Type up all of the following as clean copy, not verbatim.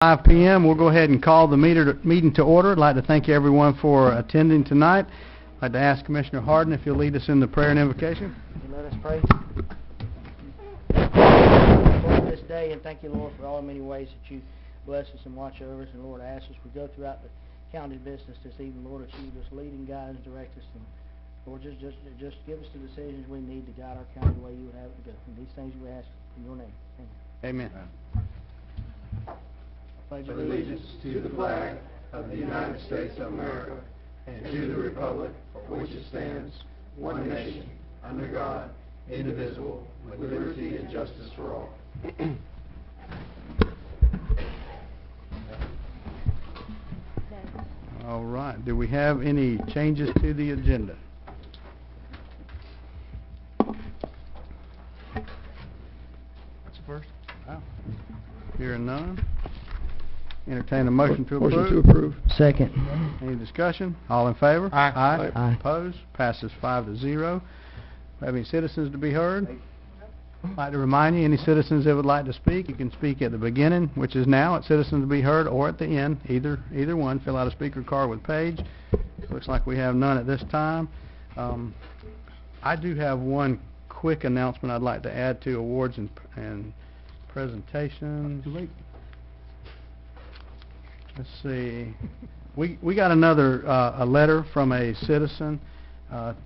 5 p.m. We'll go ahead and call the meeting to order. I'd like to thank everyone for attending tonight. I'd like to ask Commissioner Harden if you'll lead us in the prayer and invocation. Let us pray. For this day, and thank you, Lord, for all the many ways that you bless us and watch over us. And Lord, I ask us we go throughout the county business this evening, Lord, that you just lead and guide and direct us. And Lord, just give us the decisions we need to guide our county the way you would have it to go. And these things we ask in your name. Amen. Amen. Pledge allegiance to the flag of the United States of America and to the republic for which it stands, one nation, under God, indivisible, with liberty and justice for all. All right. Do we have any changes to the agenda? That's the first. Wow. Hearing none. Entertain a motion to approve. Motion to approve. Second. Any discussion? All in favor? Aye. Aye. Aye. Opposed? Passes 5-0. Have any citizens to be heard? I'd like to remind you, any citizens that would like to speak, you can speak at the beginning, which is now at citizens to be heard, or at the end, either one. Fill out a speaker card with Paige. Looks like we have none at this time. I do have one quick announcement I'd like to add to awards and presentations. Let's see. We got another a letter from a citizen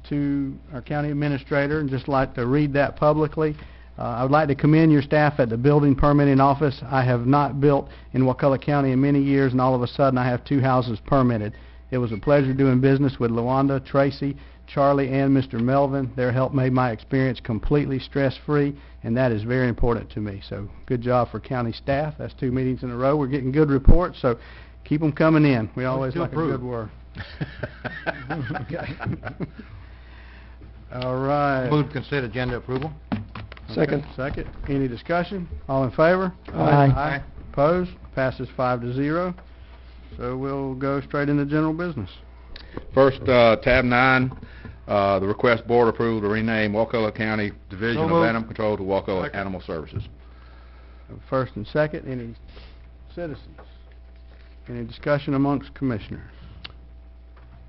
to our county administrator, and just like to read that publicly. I would like to commend your staff at the building permitting office. I have not built in Wakulla County in many years, and all of a sudden I have 2 houses permitted. It was a pleasure doing business with Luanda, Tracy, Charlie, and Mr. Melvin. Their help made my experience completely stress-free, and that is very important to me. So good job for county staff. That's 2 meetings in a row. We're getting good reports, so keep them coming in. We always like a good word. Okay. All right. Move consent agenda approval. Second. Second. Any discussion? All in favor? Aye. Aye. Opposed? Passes 5-0. So we'll go straight into general business. First, tab 9, the request board approval to rename Wakulla County Division of Animal Control to Wakulla Animal Services. First and second, any citizens? Any discussion amongst commissioners?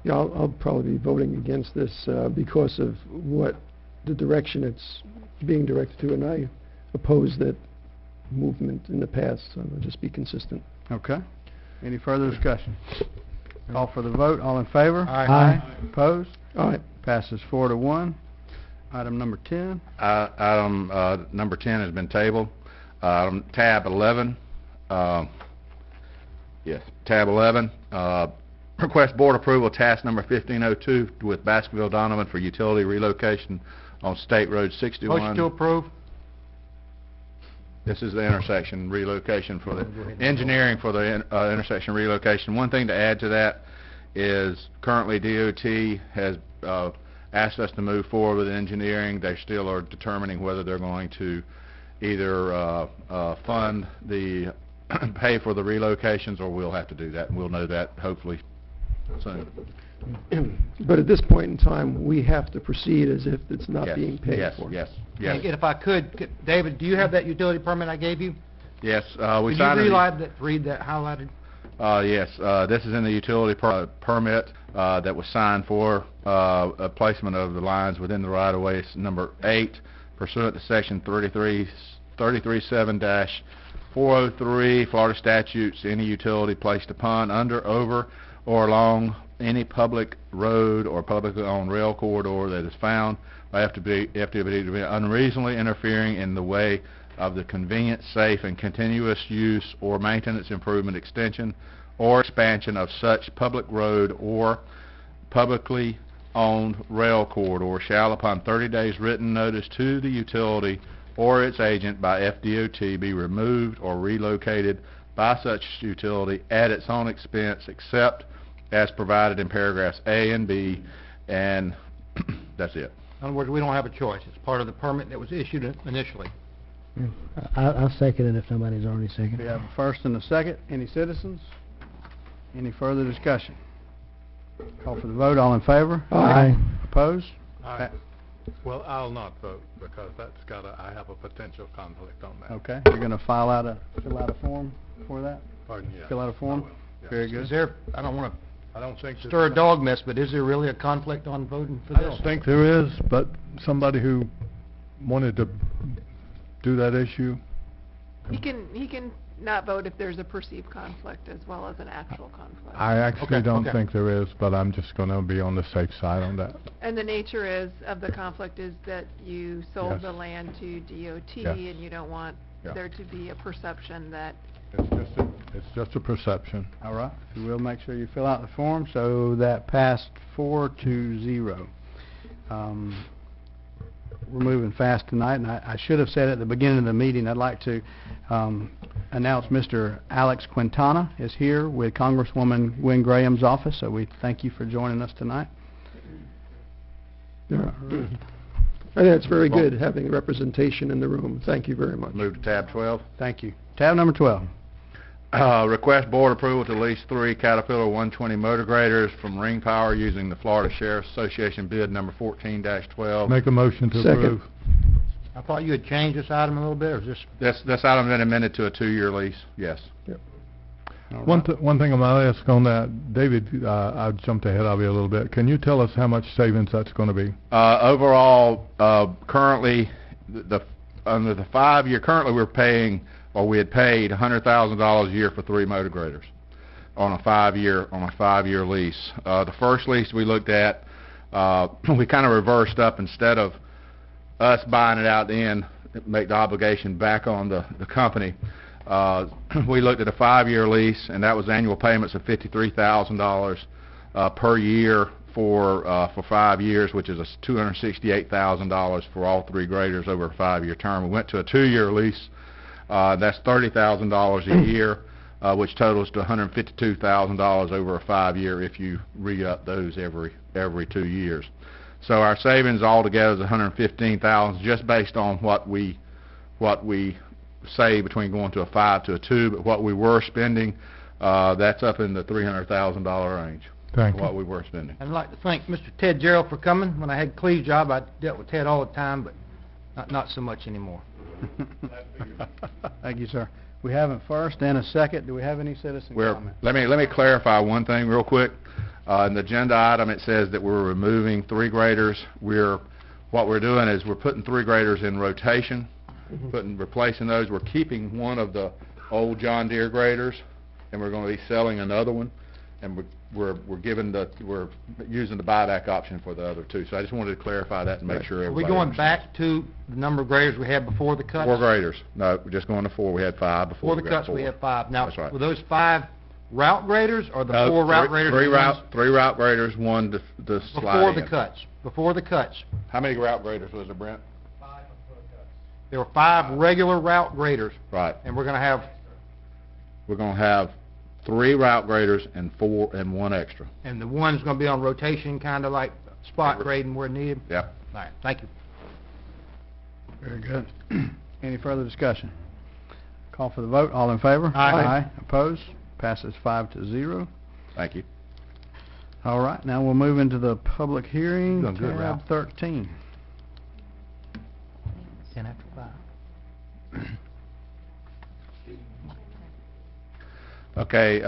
Yeah, I'll probably be voting against this because of what the direction it's being directed to, and I oppose that movement in the past, so I'll just be consistent. Okay. Any further discussion? Call for the vote. All in favor? Aye. Aye. Opposed? Aye. Passes 4-1. Item number 10. Item number 10 has been tabled. Tab 11. Yes, tab 11. Request board approval of task number 1502 with Baskerville Donovan for utility relocation on State Road 61. Motion to approve. This is the intersection relocation for the engineering for the intersection relocation. One thing to add to that is currently DOT has asked us to move forward with engineering. They still are determining whether they're going to either fund the pay for the relocations, or we'll have to do that, and we'll know that hopefully soon. But at this point in time, we have to proceed as if it's not being paid for. Yes. And if I could, David, do you have that utility permit I gave you? Yes, we Could signed you read that highlighted? Yes, this is in the utility permit that was signed for a placement of the lines within the right-of-way. It's number 8, pursuant to section 337-403 Florida statutes. Any utility placed upon, under, over, or along any public road or publicly owned rail corridor that is found by FTB to be unreasonably interfering in the way of the convenient, safe, and continuous use or maintenance, improvement, extension, or expansion of such public road or publicly owned rail corridor shall, upon 30 days written notice to the utility or its agent by FDOT, be removed or relocated by such utility at its own expense, except as provided in paragraphs A and B, and that's it. In other words, we don't have a choice. It's part of the permit that was issued initially. Yeah. I'll second it if nobody's already seconded. We have a first and a second. Any citizens? Any further discussion? Call for the vote. All in favor? Aye. Opposed? Aye. Well, I'll not vote because I have a potential conflict on that. Okay, you're gonna fill out a form for that? Pardon, yes. Fill out a form? I will, yes. Very good. Is there, I don't want I don't think to stir a dog mess, but is there really a conflict on voting for I this? don't think there is, but somebody who wanted to do that issue. He can not vote if there's a perceived conflict as well as an actual conflict. I actually Okay, don't okay. think there is, but I'm just going to be on the safe side on that. And the nature of the conflict is that you sold Yes. the land to DOT Yes. and you don't want Yeah. there to be a perception that It's just a perception. All right, if you will, make sure you fill out the form, so that passed 4-0. We're moving fast tonight, and I should have said at the beginning of the meeting, I'd like to announce Mr. Alex Quintana is here with Congresswoman Gwen Graham's office, so we thank you for joining us tonight. Yeah. I think it's very good having representation in the room. Thank you very much. Move to tab 12. Thank you. Tab number 12. Request board approval to lease 3 Caterpillar 120 motor graders from Ring Power using the Florida Sheriff's Association bid number 14-12. Make a motion to Second. approve. I thought you had changed this item a little bit, or is this? This item been amended to a 2-year lease, yes. All One right. thing I'm going to ask on that, David, I jumped ahead of you a little bit. Can you tell us how much savings that's going to be? Overall, currently, under the 5-year, currently we're paying, or we had paid $100,000 a year for 3 motor graders on a 5-year lease. The first lease we looked at, we kind of reversed up. Instead of us buying it out then, make the obligation back on the company. We looked at a 5-year lease, and that was annual payments of $53,000 per year for 5 years, which is $268,000 for all 3 graders over a 5-year term. We went to a 2-year lease. That's $30,000 a year, which totals to $152,000 over a 5-year if you re-up those every 2 years. So our savings altogether is $115,000, just based on what we save between going to a 5 to a 2. But what we were spending, that's up in the $300,000 range. Thank you. What we were spending. I'd like to thank Mr. Ted Gerald for coming. When I had Cleve's job, I dealt with Ted all the time, but not so much anymore. Thank you, sir. We have a first and a second. Do we have any citizen comments? Let me clarify one thing real quick. In the agenda item, it says that we're removing 3 graders. What we're doing is we're putting 3 graders in rotation, replacing those. We're keeping one of the old John Deere graders, and we're going to be selling another one, and we're using the buyback option for the other 2. So I just wanted to clarify that and make sure Are we everybody going understands. back to the number of graders we had before the cuts? 4 graders. No, we're just going to 4. We had 5 before. Before the cuts, we had 5. Now, That's right. were those 5 route graders, or the No, 4 route graders? Three route graders, 1 to slide Before in. the cuts. Before the cuts. How many route graders was there, Brent? There were 5 regular route graders, Right. and we're going to have 3 route graders and 1 extra. and the one's going to be on rotation, kind of like spot grading where needed? Yep. All right, thank you. Very good. Any further discussion? Call for the vote. All in favor? Aye. Opposed? Passes 5-0. Thank you. All right, now we'll move into the public hearing. Doing good, Tab Ralph. 13. 10 after 5. Okay,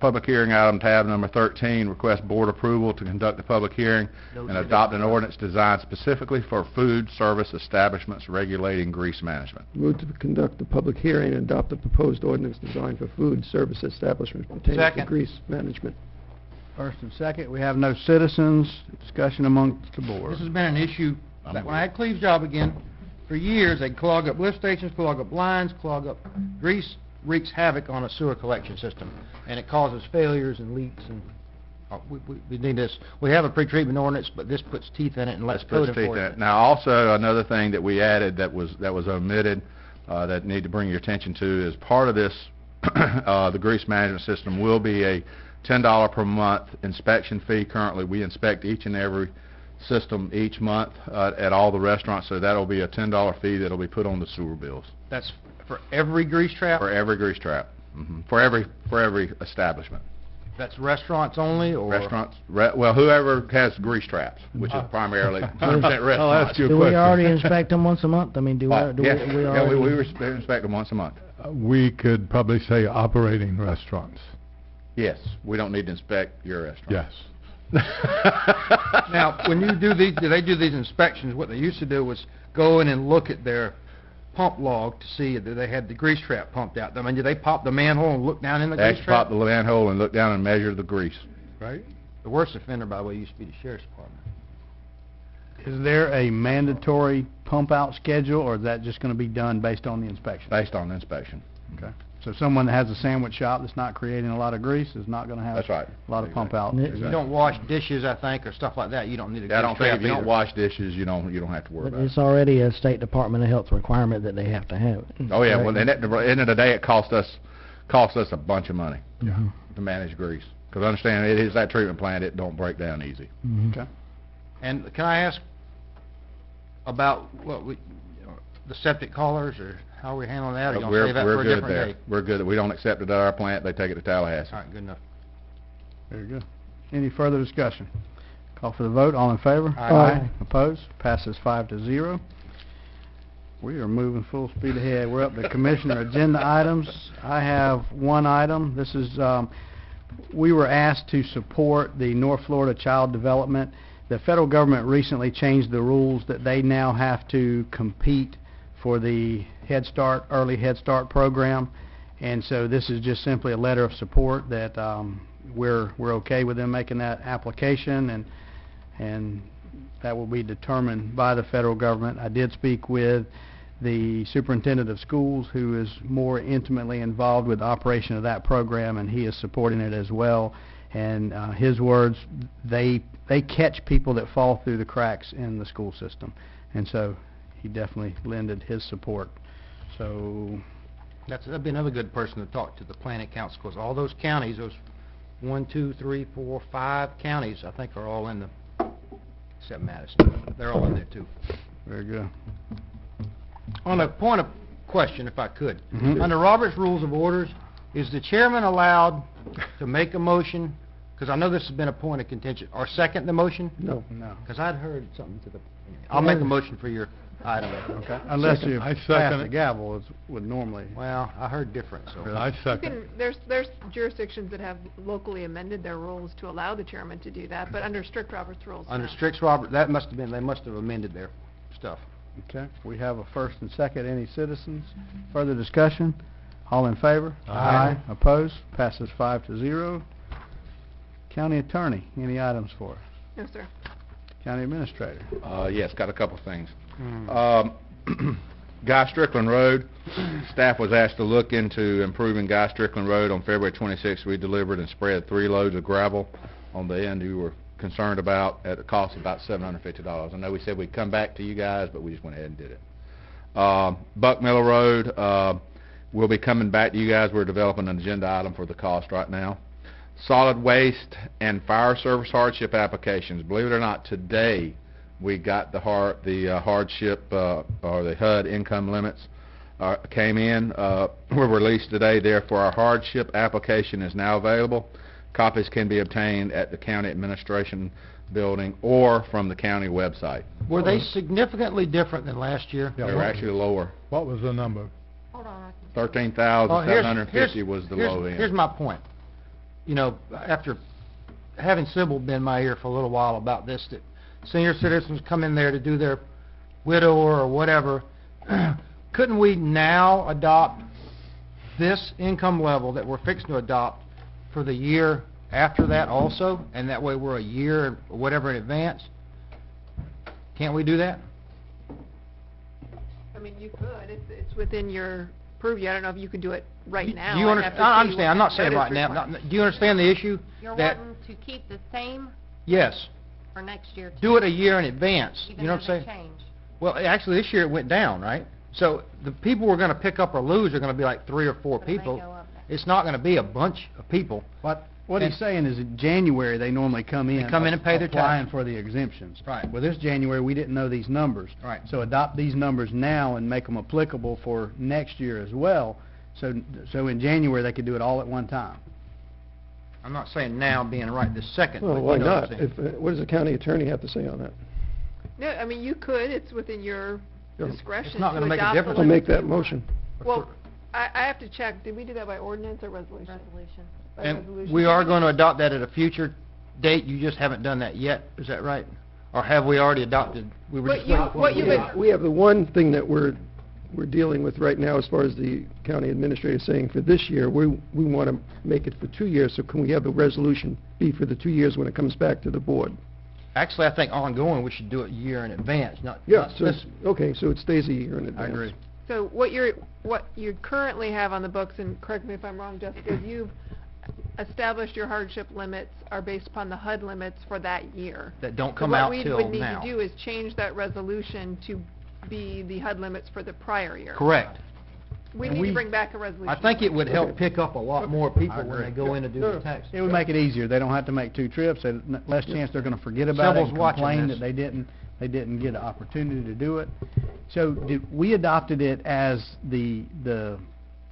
public hearing item tab number 13, request board approval to conduct a public hearing and adopt an ordinance designed specifically for food service establishments regulating grease management. Move to conduct the public hearing and adopt the proposed ordinance designed for food service establishments pertaining to Second. grease management. First and second, we have no citizens. Discussion amongst the board. This has been an issue, that when I had Cleve's job again, for years, they'd clog up lift stations, clog up lines, clog up grease, wreaks havoc on a sewer collection system, and it causes failures and leaks, and we need this. We have a pretreatment ordinance, but this puts teeth in it and lets Let's code put teeth in it. enforcement. Now, also, another thing that we added that was omitted, that need to bring your attention to, is part of this, the grease management system will be a $10 per month inspection fee. Currently, we inspect each and every system each month at all the restaurants, so that'll be a $10 fee that'll be put on the sewer bills. That's for every grease trap? For every grease trap. For every establishment. That's restaurants only, or? Restaurants, well, whoever has grease traps, which is primarily 100% restaurants. I'll ask you a Do we question. already inspect them once a month? I mean, do Yeah, we already? we inspect them once a month. We could probably say operating restaurants. Yes, we don't need to inspect your restaurant. Yes. Now, when you do these, they do these inspections, what they used to do was go in and look at their pump log to see that they had the grease trap pumped out. I mean, did they pop the manhole and look down in the They grease actually trap? pop the manhole and look down and measure the grease. Right? The worst offender, by the way, used to be the sheriff's department. Is there a mandatory pump-out schedule, or is that just going to be done based on the inspection? Based on the inspection. Okay. So someone that has a sandwich shop that's not creating a lot of grease is not going to have That's right. a lot of pump-out? Yeah. If you don't wash dishes, I think, or stuff like that, you don't need a grease I don't trap think if you don't either. wash dishes, you don't have to worry But about it. it's already a State Department of Health requirement that they have to have it. Oh, yeah, well, Correct? and at the end of the day, it cost us a bunch of money Mhm. to manage grease. Because understand, it is that treatment plant, it don't break down easy. Mhm. Okay. And can I ask about the septic callers, or how we handling that, or you But gonna save that for we're a good different there. day? We're good. We don't accept it at our plant, they take it to Tallahassee. All right, good enough. Very good. Any further discussion? Call for the vote. All in favor? Aye. Opposed? Passes 5-0. We are moving full speed ahead. We're up to Commissioner agenda items. I have one item. This is, we were asked to support the North Florida Child Development. The federal government recently changed the rules that they now have to compete for the Head Start, Early Head Start program. And so this is just simply a letter of support that we're okay with them making that application, and that will be determined by the federal government. I did speak with the superintendent of schools, who is more intimately involved with the operation of that program, and he is supporting it as well. And his words, they catch people that fall through the cracks in the school system, and so he definitely lended his support. So That'd be another good person to talk to, the planning council, because all those counties, those 1, 2, 3, 4, 5 counties, I think are all in the, except Madison, they're all in there too. very good. On a point of question, if I could, Mhm. under Robert's Rules of Orders, is the chairman allowed to make a motion, because I know this has been a point of contention, or second the motion? No. No. Because I'd heard something to the, I'll make a motion for your item. Okay. Unless you I pass second the it. gavel, it would normally. Well, I heard different, so. I You second. can, there's jurisdictions that have locally amended their rules to allow the chairman to do that, but under strict Robert's rules, Under no. strict Robert, that must have been, they must have amended their stuff. Okay, we have a first and second. Any citizens? Further discussion? All in favor? Aye. Opposed? Passes 5-0. County Attorney, any items for us? No, sir. County Administrator? Yes, got a couple of things. Guy Strickland Road, staff was asked to look into improving Guy Strickland Road. On February 26th, we delivered and spread 3 loads of gravel on the end you were concerned about, at a cost of about $750. I know we said we'd come back to you guys, but we just went ahead and did it. Buck Miller Road, we'll be coming back to you guys. We're developing an agenda item for the cost right now. Solid waste and fire service hardship applications. Believe it or not, today we got the hardship or the HUD income limits came in. Were released today. Therefore, our hardship application is now available. Copies can be obtained at the county administration building or from the county website. Were they significantly different than last year? Yeah, They were actually lower. What was the number? Hold on. 13,750 was the low end. Here's my point. You know, after having Sybil been in my ear for a little while about this, that senior citizens come in there to do their widower or whatever, couldn't we now adopt this income level that we're fixing to adopt for the year after that also, and that way we're a year or whatever in advance? Can't we do that? I mean, you could, it's within your purview. I don't know if you could do it right now. Do you I'd have to I see understand, I'm what not saying notice right now. requirement. Do you understand the issue? You're That, wanting to keep the same yes, for next year, too? do it a year in advance, you Even know though what I'm they saying? change. Well, actually, this year it went down, right? So the people we're going to pick up or lose are going to be like 3 or 4 But it may people. go up next It's not going to be a bunch of people. What he's saying is in January, they normally come in. They come in and pay their applying tax. for the exemptions. Right. Well, this January, we didn't know these numbers. Right. So adopt these numbers now and make them applicable for next year as well. So in January, they could do it all at one time. I'm not saying now being right this second. Well, but why you know what I'm not? saying. If, what does the county attorney have to say on that? No, I mean, you could, it's within your Yeah. discretion It's not to gonna make a adopt the difference. I'll make limits that you want. motion. Well, I have to check, did we do that by ordinance or resolution? Resolution. By And resolution. we are going to adopt that at a future date, you just haven't done that yet, is that right? Or have we already adopted? We were But just you- waiting for what it to you be- would- We have the one thing that we're dealing with right now as far as the county administrator saying for this year, we want to make it for 2 years, so can we have the resolution be for the 2 years when it comes back to the board? Actually, I think ongoing, we should do it a year in advance, not Yeah, not so, this. okay, so it stays a year in advance. So what you currently have on the books, and correct me if I'm wrong, Jessica, is you've established your hardship limits are based upon the HUD limits for that year. That don't So come out till What we would now. need to do is change that resolution to be the HUD limits for the prior year. Correct. We And need we- to bring back a resolution. I think it would help Okay. pick up a lot more people I when agree. they go in to do No, the no. tax. It would make it easier. They don't have to make 2 trips. They less chance they're going to forget about it Several's and watching complain this. that they didn't get an opportunity to do it. So we adopted it as the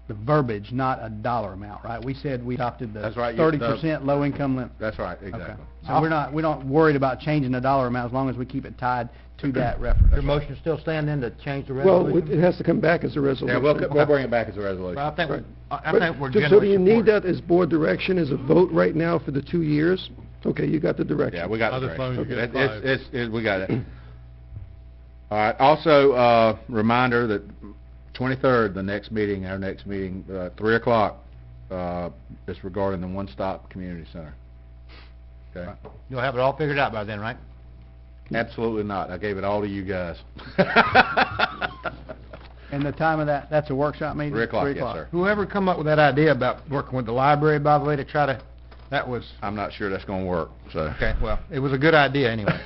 verbiage, not a dollar amount, right? We said we adopted the That's right, 30% low income limit. That's right, Okay. exactly. So we don't worried about changing the dollar amount as long as we keep it tied to that reference. Your motion still stand then to change the Well, resolution? it has to come back as a Yeah, resolution. we'll bring it back as a resolution. Well, I think, Right. I But- think we're so generally do you need supportive. that as board direction, as a vote right now for the 2 years? Okay, you got the direction. Yeah, we got the Other phone, you direction. get We got it. All right, also, reminder that 23rd, our next meeting, 3 o'clock, is regarding the One Stop Community Center. Okay? You'll have it all figured out by then, right? Absolutely not. I gave it all to you guys. And the time of that's a workshop meeting? 3 o'clock, yes, sir. Whoever come up with that idea about working with the library, by the way, to try to, that was, I'm not sure that's gonna work, so. okay, well, it was a good idea anyway.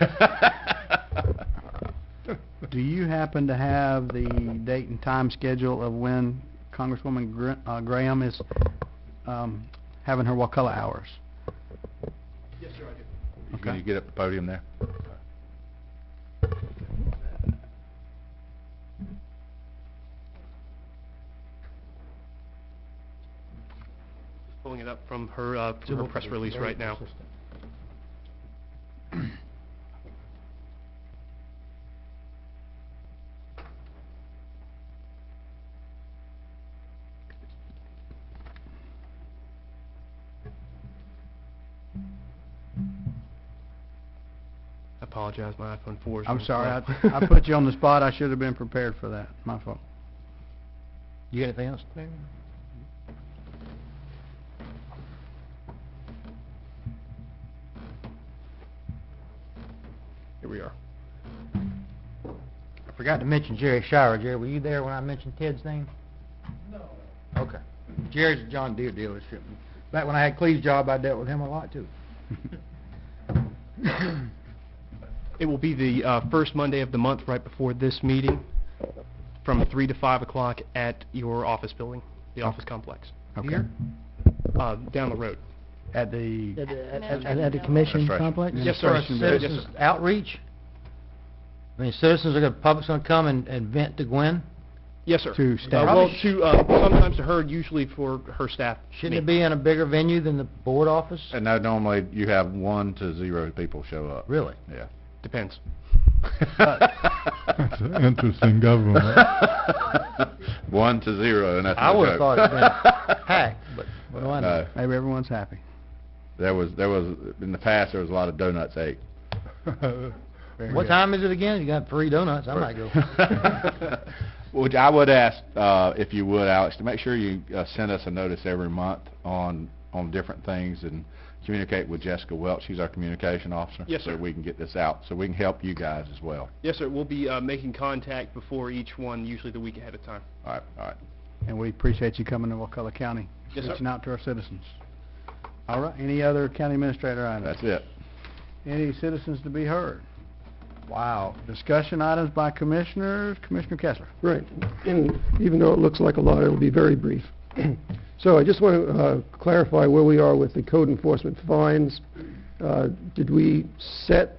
Do you happen to have the date and time schedule of when Congresswoman Graham is having her Wakulla hours? Yes, sir, I do. Can you get up the podium there? Pulling it up from her press release right now. I apologize, my iPhone 4 is... I'm running sorry, slow. I put you on the spot. I should have been prepared for that. My fault. You got anything else, Larry? Here we are. I forgot to mention Jerry Shire. Jerry, were you there when I mentioned Ted's name? No. Okay. Jerry's a John Deere dealership. Back when I had Cleve's job, I dealt with him a lot, too. It will be the first Monday of the month right before this meeting from 3 to 5 o'clock at your office building, the office complex, Okay. Here? down the road. At the... At the commission That's right. complex? Yes, For a sir. Yes, citizens sir. outreach? I mean, citizens are gonna, public's gonna come and vent to Gwen? Yes, sir. To staff. Well, sometimes to her, usually for her staff. Shouldn't it be in a bigger venue than the board office? And now normally you have 1 to 0 people show up. Really? Yeah. Depends. That's an interesting government. 1 to 0, and that's I no would've joke. thought it'd been packed, but what do I know? No. Maybe everyone's happy. There was, in the past, there was a lot of donuts ate. Very What good. time is it again? You got free donuts, I might go. Which I would ask, if you would, Alex, to make sure you send us a notice every month on different things and communicate with Jessica Welch. She's our communication officer. Yes, sir. So we can get this out, so we can help you guys as well. Yes, sir. We'll be making contact before each one, usually the week ahead of time. All right, all right. And we appreciate you coming to Wakulla County, Yes, sir. reaching out to our citizens. All right, any other county administrator items? That's it. Any citizens to be heard? Wow. Discussion items by commissioners. Commissioner Kessler. Right, and even though it looks like a lot, it'll be very brief. So I just want to clarify where we are with the code enforcement fines. Did we set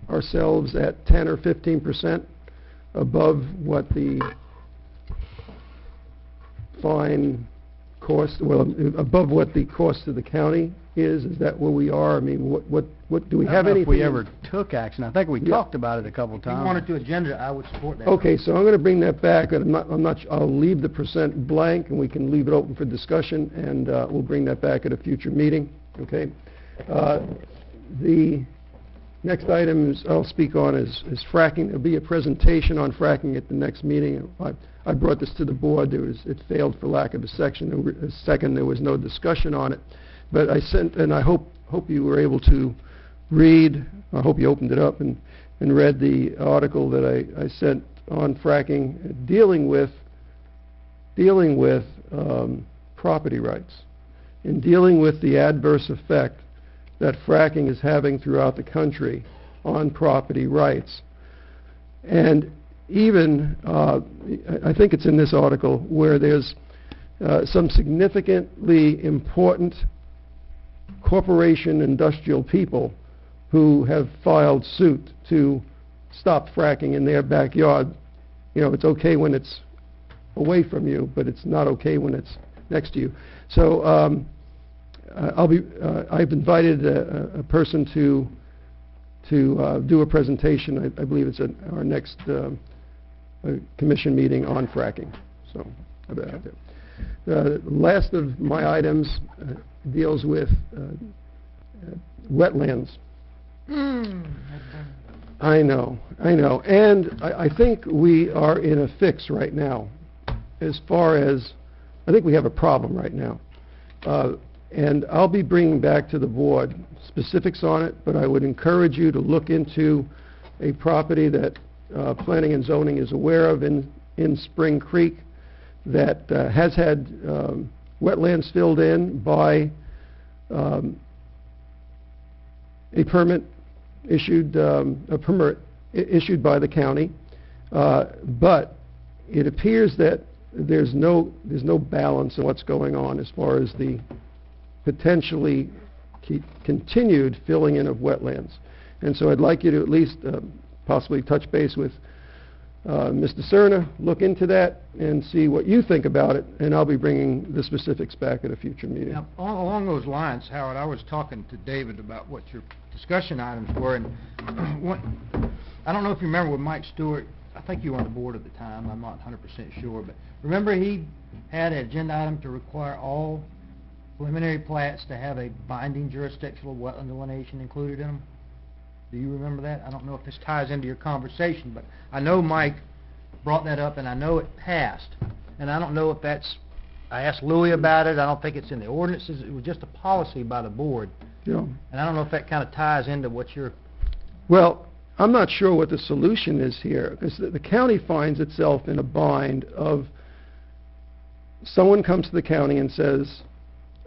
ourselves at 10 or 15% above what the fine cost, well, above what the cost to the county is? Is that where we are? I mean, what do we I have don't know anything? if we ever took action. I think we Yeah. talked about it a couple If you times. wanted to agenda, I would support that. Okay, so I'm going to bring that back, and I'll leave the percent blank, and we can leave it open for discussion, and we'll bring that back at a future meeting, okay? The next item I'll speak on is fracking. There'll be a presentation on fracking at the next meeting. I brought this to the board. It failed for lack of a second. There was no discussion on it. But I sent, and I hope you were able to read, I hope you opened it up and read the article that I sent on fracking, dealing with property rights and dealing with the adverse effect that fracking is having throughout the country on property rights. And even, I think it's in this article, where there's some significantly important corporation industrial people who have filed suit to stop fracking in their backyard. You know, it's okay when it's away from you, but it's not okay when it's next to you. So I've invited a person to do a presentation. I believe it's at our next commission meeting on fracking. So last of my items deals with wetlands. I know. And I think we are in a fix right now as far as, I think we have a problem right now. And I'll be bringing back to the board specifics on it, but I would encourage you to look into a property that Planning and Zoning is aware of in Spring Creek that has had wetlands filled in by a permit issued by the county, but it appears that there's no balance in what's going on as far as the potentially continued filling in of wetlands. And so I'd like you to at least possibly touch base with Mr. Cerna, look into that, and see what you think about it, and I'll be bringing the specifics back at a future meeting. Now, along those lines, Howard, I was talking to David about what your discussion items were, and I don't know if you remember with Mike Stewart, I think you were on the board at the time, I'm not 100% sure, but remember he had an agenda item to require all preliminary plats to have a binding jurisdictional wetland delineation included in them? Do you remember that? I don't know if this ties into your conversation, but I know Mike brought that up, and I know it passed. And I don't know if that's, I asked Louis about it, I don't think it's in the ordinances, it was just a policy by the board. Yeah. And I don't know if that kind of ties into what you're... Well, I'm not sure what the solution is here, because the county finds itself in a bind of someone comes to the county and says,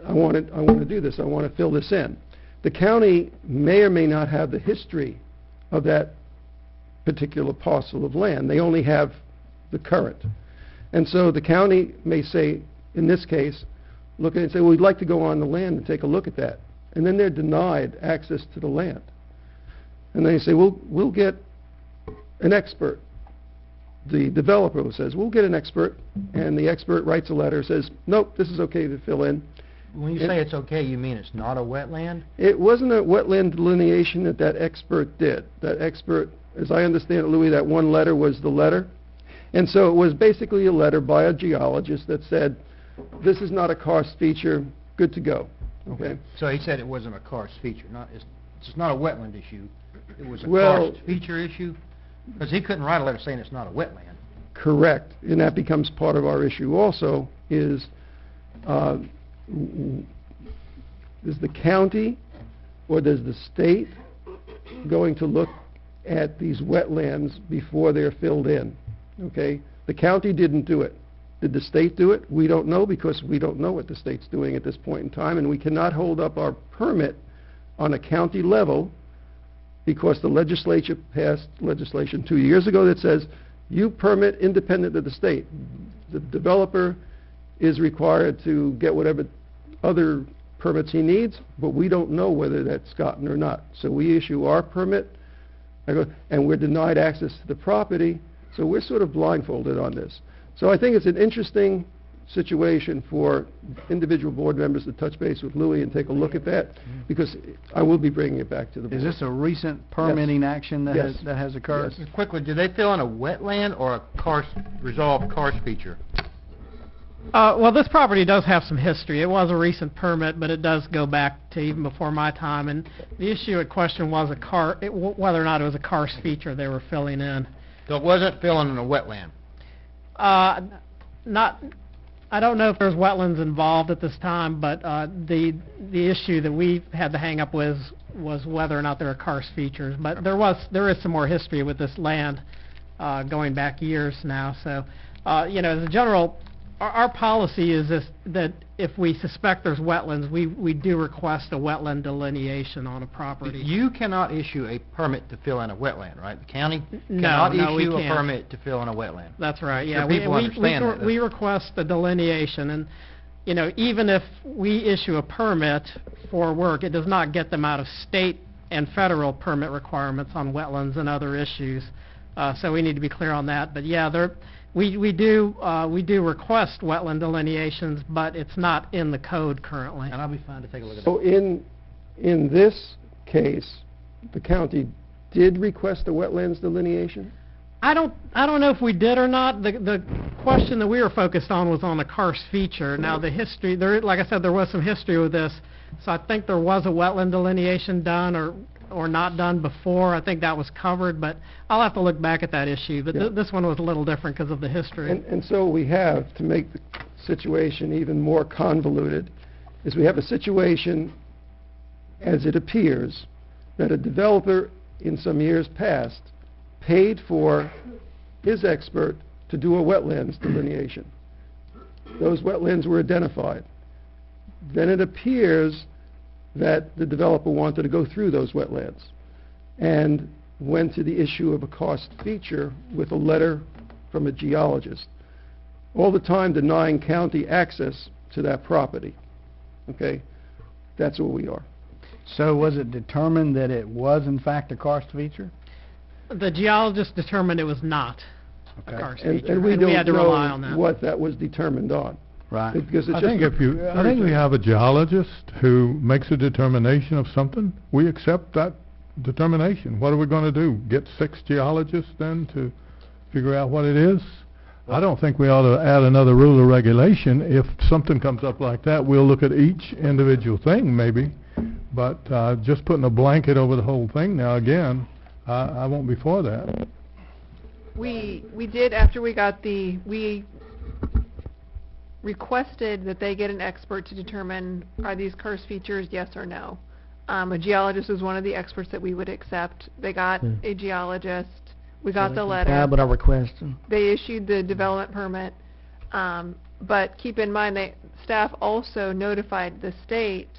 I want to do this, I want to fill this in. The county may or may not have the history of that particular parcel of land. They only have the current. And so the county may say, in this case, look at it and say, well, we'd like to go on the land and take a look at that. And then they're denied access to the land. And they say, we'll get an expert. The developer says, we'll get an expert, and the expert writes a letter, says, nope, this is okay to fill in. When you say it's okay, you mean it's not a wetland? It wasn't a wetland delineation that expert did. That expert, as I understand it, Louis, that one letter was the letter. And so it was basically a letter by a geologist that said, this is not a karst feature, good to go. Okay. So he said it wasn't a karst feature, it's not a wetland issue. It was a Well, karst feature issue? Because he couldn't write a letter saying it's not a wetland. Correct. And that becomes part of our issue also, is the county or does the state going to look at these wetlands before they're filled in? Okay? The county didn't do it. Did the state do it? We don't know, because we don't know what the state's doing at this point in time, and we cannot hold up our permit on a county level because the legislature passed legislation 2 years ago that says you permit independent of the state. The developer is required to get whatever other permits he needs, but we don't know whether that's gotten or not. So we issue our permit, and we're denied access to the property, so we're sort of blindfolded on this. So I think it's an interesting situation for individual board members to touch base with Louis and take a look at that, because I will be bringing it back to the board. Is this a recent permitting action that Yes. has occurred? Yes. Quickly, did they fill in a wetland or a resolved karst feature? Well, this property does have some history. It was a recent permit, but it does go back to even before my time. And the issue at question was whether or not it was a karst feature they were filling in. So it wasn't filling in a wetland? I don't know if there's wetlands involved at this time, but the issue that we had to hang up with was whether or not there are karst features. But there is some more history with this land going back years now. So, as a general, our policy is that if we suspect there's wetlands, we do request a wetland delineation on a property. You cannot issue a permit to fill in a wetland, right? The county No, cannot no, we issue a can't. permit to fill in a wetland. That's right, yeah. Sure people understand that. We request a delineation, and, even if we issue a permit for work, it does not get them out of state and federal permit requirements on wetlands and other issues. So we need to be clear on that. But yeah, we do request wetland delineations, but it's not in the code currently. And I'll be fine to take a look at So that. in this case, the county did request a wetlands delineation? I don't know if we did or not. The question that we were focused on was on the karst feature. Now the history, like I said, there was some history with this, so I think there was a wetland delineation done or not done before. I think that was covered, but I'll have to look back at that issue. But Yeah. this one was a little different because of the history. And so we have, to make the situation even more convoluted, is we have a situation, as it appears, that a developer in some years past paid for his expert to do a wetlands delineation. Those wetlands were identified. Then it appears that the developer wanted to go through those wetlands and went to the issue of a karst feature with a letter from a geologist, all the time denying county access to that property. Okay? That's where we are. So was it determined that it was in fact a karst feature? The geologist determined it was not a Okay. karst And feature, we and we had don't to rely on know that. what that was determined on. Right. Because it's I just think we have a geologist who makes a determination of something, we accept that determination. What are we going to do? Get 6 geologists then to figure out what it is? I don't think we ought to add another rule or regulation. If something comes up like that, we'll look at each individual thing maybe, but just putting a blanket over the whole thing now, again, I won't be for that. We did, after we got we requested that they get an expert to determine, are these karst features, yes or no. A geologist was one of the experts that we would accept. They got a geologist. We got the letter. But our request. They issued the development permit. But keep in mind that staff also notified the state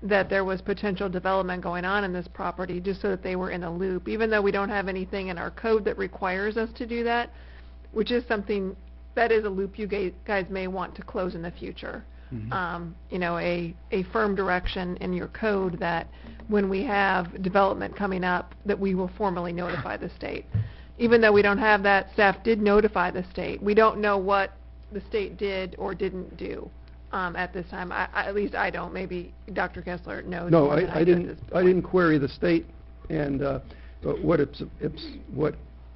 that there was potential development going on in this property, just so that they were in a loop, even though we don't have anything in our code that requires us to do that, which is something that is a loop you guys may want to close in the future. A firm direction in your code that when we have development coming up, that we will formally notify the state. Even though we don't have that, staff did notify the state. We don't know what the state did or didn't do at this time. At least I don't. Maybe Dr. Kessler knows. No, more than I do at this I didn't query the state, and but what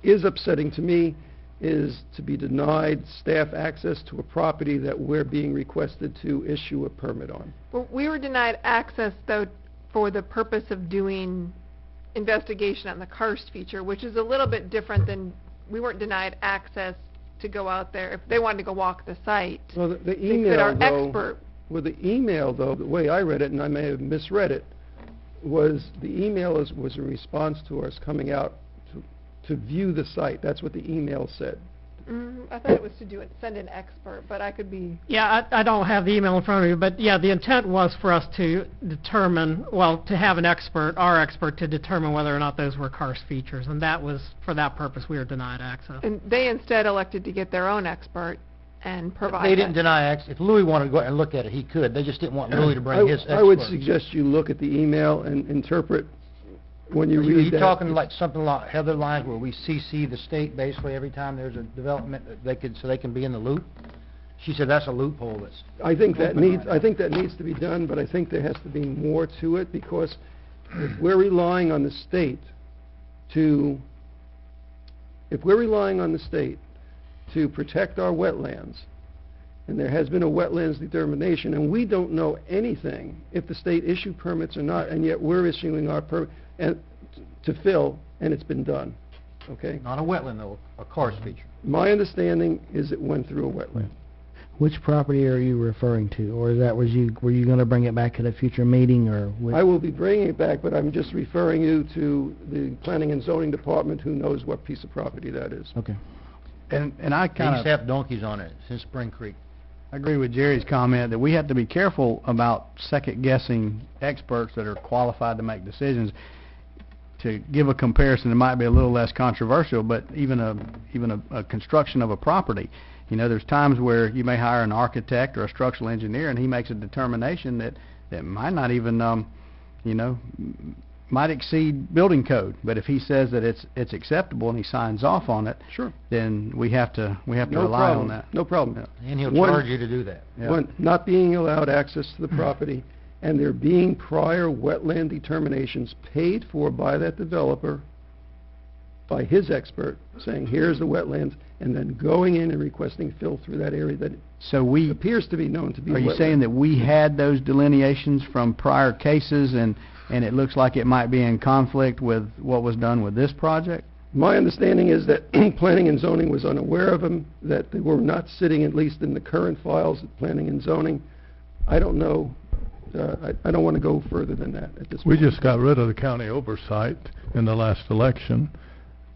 is upsetting to me is to be denied staff access to a property that we're being requested to issue a permit on. Well, we were denied access, though, for the purpose of doing investigation on the karst feature, which is a little bit different than, we weren't denied access to go out there. If they wanted to go walk the site, Well, the they could, email, our though, expert. well, the email, though, the way I read it, and I may have misread it, was the email was a response to us coming out to view the site. That's what the email said. I thought it was to send an expert, but I could be. Yeah, I don't have the email in front of me, but yeah, the intent was for us to determine, well, to have an expert, our expert, to determine whether or not those were karst features, and that was, for that purpose, we were denied access. And they instead elected to get their own expert and provide They didn't that. deny access. If Louis wanted to go out and look at it, he could. They just didn't want Louis to bring his expert. I would suggest you look at the email and interpret when you Are read you that. talking like something like Heather lines where we CC the state basically every time there's a development that so they can be in the loop? She said that's a loophole that's... I think that needs to be done, but I think there has to be more to it, because if we're relying on the state to protect our wetlands, and there has been a wetlands determination, and we don't know anything if the state issued permits or not, and yet we're issuing our permit to fill, and it's been done, okay? Not a wetland, though, a karst feature. My understanding is it went through a wetland. Which property are you referring to, or is that, were you gonna bring it back at a future meeting, or? I will be bringing it back, but I'm just referring you to the Planning and Zoning Department, who knows what piece of property that is. Okay. And I They used to kind of have donkeys on it since Spring Creek. agree with Jerry's comment that we have to be careful about second-guessing experts that are qualified to make decisions. To give a comparison that might be a little less controversial, but even a construction of a property, you know, there's times where you may hire an architect or a structural engineer, and he makes a determination that might not even, you know, might exceed building code. But if he says that it's acceptable and he signs off on it, Sure. then we have to No rely problem. on that. No problem. And he'll One- charge you to do that. Yeah. One, not being allowed access to the property, and there being prior wetland determinations paid for by that developer, by his expert, saying, here's the wetlands, and then going in and requesting fill through that area that So we, appears to be known to be a are you wetland. saying that we had those delineations from prior cases, and it looks like it might be in conflict with what was done with this project? My understanding is that Planning and Zoning was unaware of them, that they were not sitting, at least in the current files of Planning and Zoning. I don't know. I don't want to go further than that at this We point. just got rid of the county oversight in the last election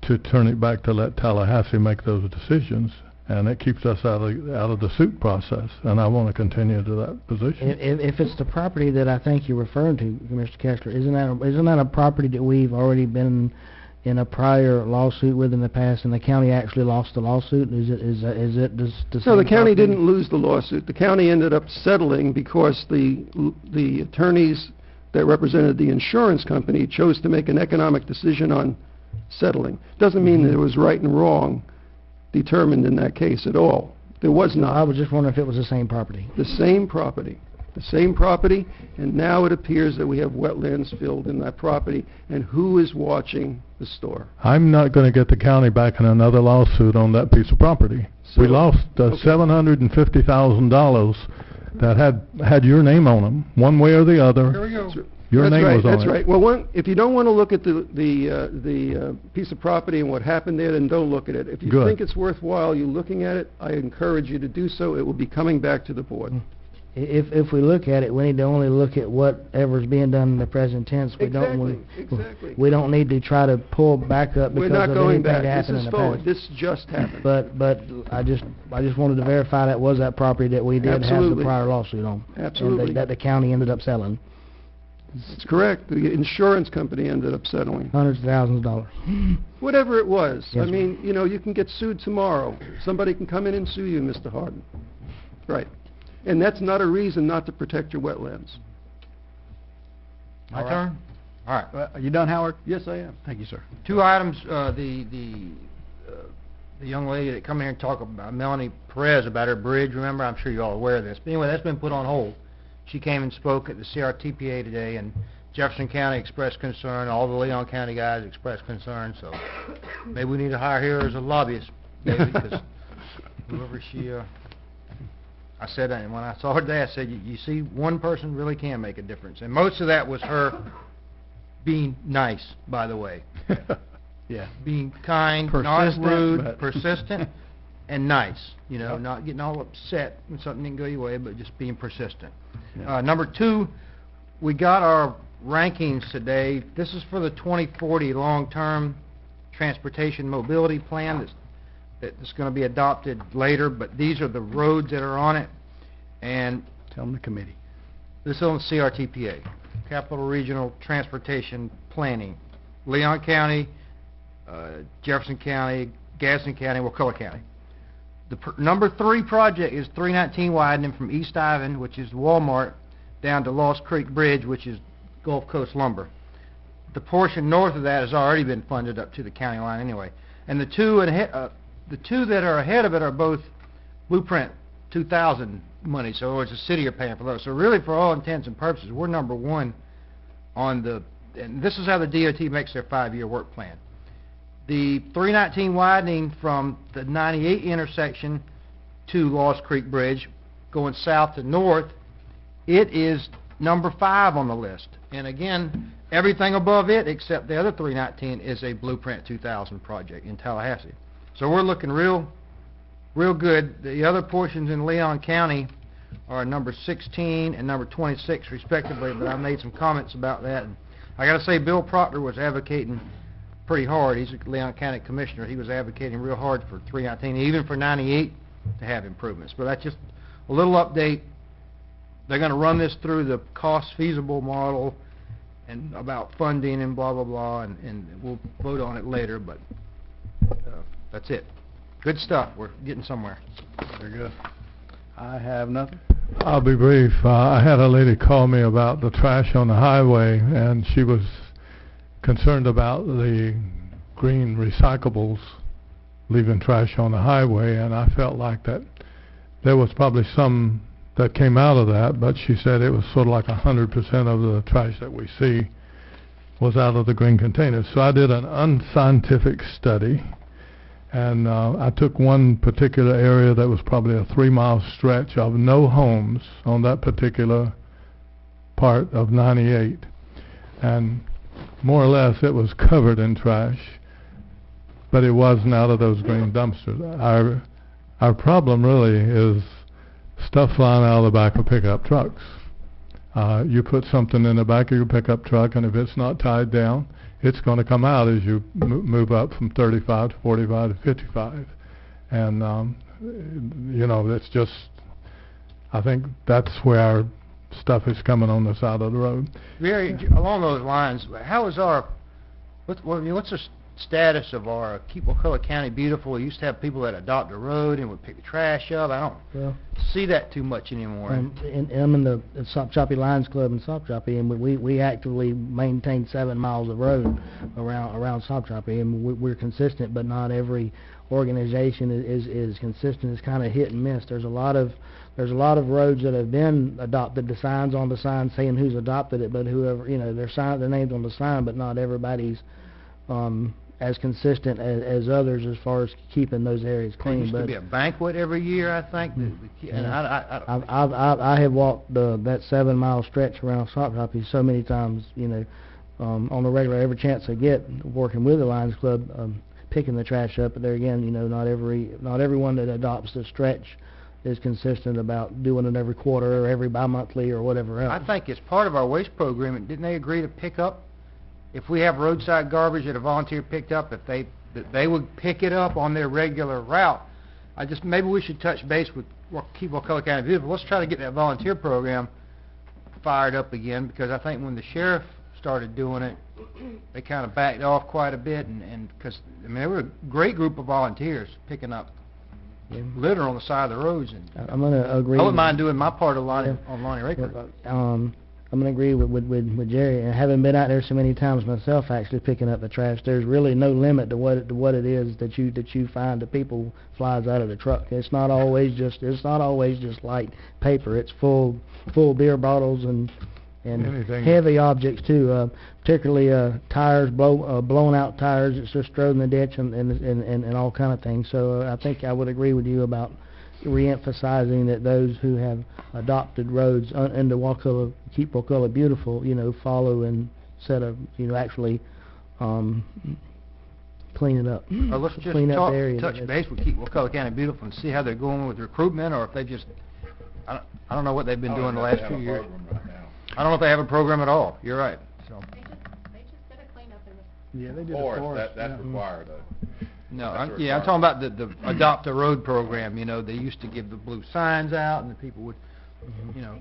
to turn it back to let Tallahassee make those decisions, and it keeps us out of the suit process, and I want to continue to that position. If it's the property that I think you're referring to, Mr. Kessler, isn't that a property that we've already been in a prior lawsuit with in the past, and the county actually lost the lawsuit? Is it the No, same the county property? didn't lose the lawsuit. The county ended up settling because the attorneys that represented the insurance company chose to make an economic decision on settling. Doesn't mean that it was right and wrong determined in that case at all. There was No, I not. was just wondering if it was the same property. The same property, and now it appears that we have wetlands filled in that property, and who is watching the store? I'm not going to get the county back in another lawsuit on that piece of property. We So- lost okay. $750,000 that had your name on them, one way or the other. Here we go. Your That's name right, was on it. That's right. Well, if you don't want to look at the piece of property and what happened there, then don't look at it. If you Good. think it's worthwhile you looking at it, I encourage you to do so. It will be coming back to the board. If we look at it, we need to only look at whatever's being done in the present tense. Exactly. We don't need to try to pull back up We're because not of going anything back. that happened This in is the forward. past. This just happened. But I just wanted to verify that was that property that we did have the Absolutely. prior lawsuit on. Absolutely. And that the county ended up selling, It's correct. The insurance company ended up settling. hundreds of thousands of dollars. Whatever it was. Yes, I mean, you know, you can get sued tomorrow. Somebody can come in and sue you, Mr. Harden. Right. And that's not a reason not to protect your wetlands. My turn? All right. Are you done, Howard? Yes, I am. Thank you, sir. Two items, the young lady that come here and talked about, Melanie Perez, about her bridge, remember? I'm sure you're all aware of this. But anyway, that's been put on hold. She came and spoke at the CRTPA today, and Jefferson County expressed concern, all the Leon County guys expressed concern, so maybe we need to hire her as a lobbyist, maybe, because whoever she, I said that, and when I saw her today, I said, you see, one person really can make a difference. And most of that was her being nice, by the way. Yeah. Being kind, not Persistent, rude, but- persistent, and nice. You know, Yep. not getting all upset when something didn't go your way, but just being persistent. Yeah. Number two, we got our rankings today. This is for the 2040 long-term transportation mobility plan that's going to be adopted later, but these are the roads that are on it. And Tell them the committee. this is on CRTPA, Capital Regional Transportation Planning, Leon County, Jefferson County, Gadsden County, Wakulla County. The number 3 project is 319 widening from East Ivan, which is Walmart, down to Lost Creek Bridge, which is Gulf Coast Lumber. The portion north of that has already been funded up to the county line anyway. And the two that are ahead of it are both blueprint 2000 money, so it's the city are paying for those. So really, for all intents and purposes, we're number one on the, and this is how the DOT makes their 5-year work plan. The 319 widening from the 98 intersection to Lost Creek Bridge, going south to north, it is number 5 on the list. And again, everything above it, except the other 319, is a Blueprint 2000 project in Tallahassee. So we're looking real good. The other portions in Leon County are number 16 and number 26 respectively, but I made some comments about that. And I got to say, Bill Proctor was advocating pretty hard. He's a Leon County Commissioner. He was advocating real hard for 319, even for 98 to have improvements. But that's just a little update. They're going to run this through the cost feasible model and about funding and blah, blah, blah, and we'll vote on it later, but that's it. Good stuff. We're getting somewhere. Very good. I have nothing. I'll be brief. I had a lady call me about the trash on the highway, and she was concerned about the green recyclables leaving trash on the highway, and I felt like that there was probably some that came out of that, but she said it was sort of like 100% of the trash that we see was out of the green containers. So I did an unscientific study, and I took one particular area that was probably a 3-mile stretch of no homes on that particular part of 98, and more or less it was covered in trash, but it wasn't out of those green dumpsters. Our problem really is stuff flying out of the back of pickup trucks. You put something in the back of your pickup truck, and if it's not tied down, it's going to come out as you move up from 35 to 45 to 55. And, you know, it's just, I think that's where our stuff is coming on the side of the road. Very, along those lines, how is our, what's the status of our Keep Wakulla County Beautiful? We used to have people that adopt a road and would pick the trash up. I don't see that too much anymore. And I'm in the Sop Choppy Lions Club in Sop Choppy, and we actively maintain 7 miles of road around Sop Choppy, and we're consistent, but not every organization is consistent. It's kind of hit and miss. There's a lot of roads that have been adopted. The signs on the sign saying who's adopted it, but whoever, you know, their names on the sign, but not everybody's as consistent as others as far as keeping those areas clean. There used to be a banquet every year, I think. And I have walked that 7-mile stretch around Sop Choppy so many times, you know, on the regular, every chance I get, working with the Lions Club, picking the trash up. But there again, you know, not everyone that adopts the stretch is consistent about doing it every quarter or every bi-monthly or whatever else. I think it's part of our waste program. Didn't they agree to pick up, if we have roadside garbage that a volunteer picked up, that they would pick it up on their regular route? Maybe we should touch base with Keep Wakulla County Beautiful. Let's try to get that volunteer program fired up again, because I think when the sheriff started doing it, they kind of backed off quite a bit, and because I mean, they were a great group of volunteers picking up litter on the side of the roads. And I'm going to agree. I wouldn't mind doing my part of on Lonnie Raker. I'm going to agree with Jerry. And having been out there so many times myself, actually picking up the trash, there's really no limit to what it is that you find the people flies out of the truck. It's not always just light paper. It's full beer bottles and Anything. Heavy objects too, particularly tires, blown out tires that's just thrown in the ditch and all kind of things. So I think I would agree with you about re-emphasizing that those who have adopted roads into Wakulla, Keep Wakulla Beautiful, you know, follow and set of, you know, actually clean it up. Or let's just touch base with Keep Wakulla County Beautiful and see how they're going with recruitment, or if they just, I don't know what they've been doing the last few years. I don't know if they have a program at all. You're right. So. They just did a cleanup in the... Yeah, they did Or a forest. that's required, though. No, I'm talking about the Adopt a Road program. You know, they used to give the blue signs out, and the people would, you know.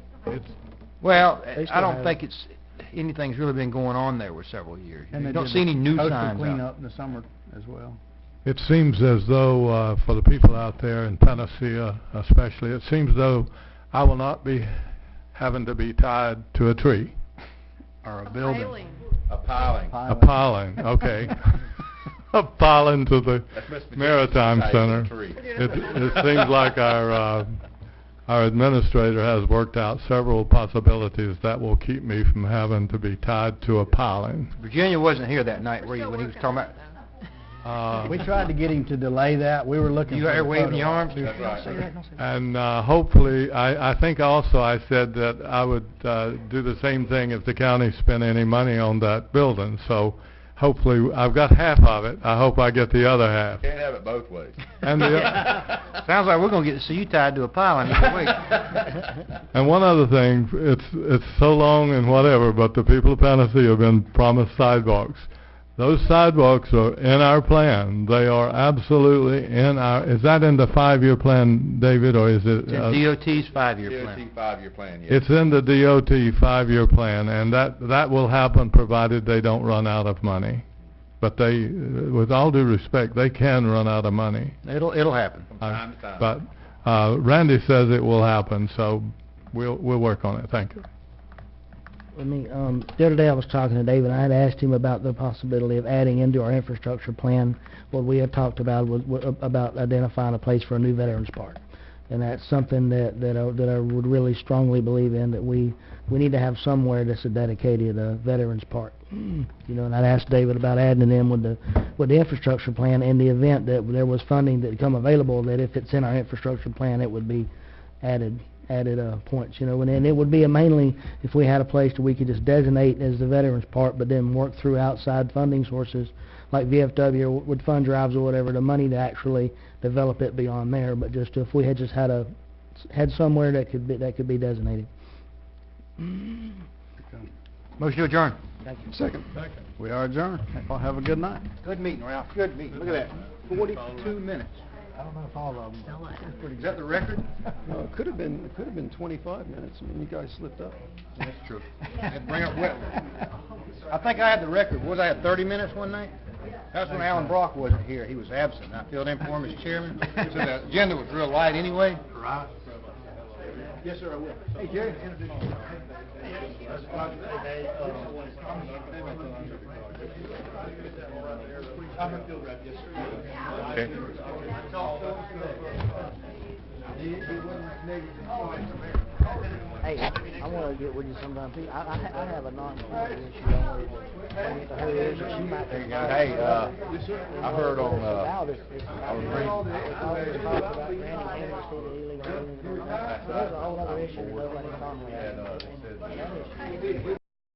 Well, I don't think anything's really been going on there for several years. And you don't see any new signs coastal cleanup out. in the summer as well. It seems as though, for the people out there in Tennessee especially, it seems as though I will not be having to be tied to a tree. Or a building. Piling. A piling. A piling, okay. A piling to the Maritime Center. It seems like our our administrator has worked out several possibilities that will keep me from having to be tied to a piling. Virginia wasn't here that night, were you, when he was talking about? We tried to get him to delay that. We were looking You for out there the waving photo your op. arms? That's right. Don't say that, don't say that. And hopefully, I think also I said that I would do the same thing if the county spent any money on that building. So hopefully, I've got half of it. I hope I get the other half. Can't have it both ways. And the, Sounds like we're gonna get to see you tied to a pile either way. and one other thing, it's so long and whatever, but the people of Tennessee have been promised sidewalks. Those sidewalks are in our plan. They are absolutely in our, is that in the 5-year plan, David, or is it? It's in DOT's 5-year plan. DOT 5-year plan, yes. It's in the DOT 5-year plan, and that will happen provided they don't run out of money. But they, with all due respect, they can run out of money. It'll happen. Time to time. But Randy says it will happen, so we'll work on it. Thank you. The other day I was talking to David, and I had asked him about the possibility of adding into our infrastructure plan what we had talked about about identifying a place for a new Veterans Park. And that's something that I would really strongly believe in, that we need to have somewhere that's a dedicated Veterans Park. You know, and I'd asked David about adding them with the infrastructure plan in the event that there was funding that come available, that if it's in our infrastructure plan, it would be added points, you know, and it would be mainly if we had a place that we could just designate as the Veterans Park, but then work through outside funding sources like VFW or with fund drives or whatever, the money to actually develop it beyond there. But just if we had just had somewhere that could be designated. Motion to adjourn. Thank you. Second. We are adjourned. Well, have a good night. Good meeting, Ralph. Good meeting. Look at that. 42 minutes. I don't know if all of them. Is that the record? It could have been 25 minutes. I mean, you guys slipped up. That's true. Bring up wetland. I think I had the record. Was I at 30 minutes one night? That's when Alan Brock wasn't here. He was absent. I filled in for him as chairman. So the agenda was real light anyway. Right. Yes, sir, I will. Hey, Jerry, introduce yourself. Okay. Hey, I want to get with you sometime too. I have a non-compete issue. I want to her is, and she might. Hey, I heard on, I was reading. All this talk about granting amnesty to illegal aliens. But there's a whole other issue that nobody talks about.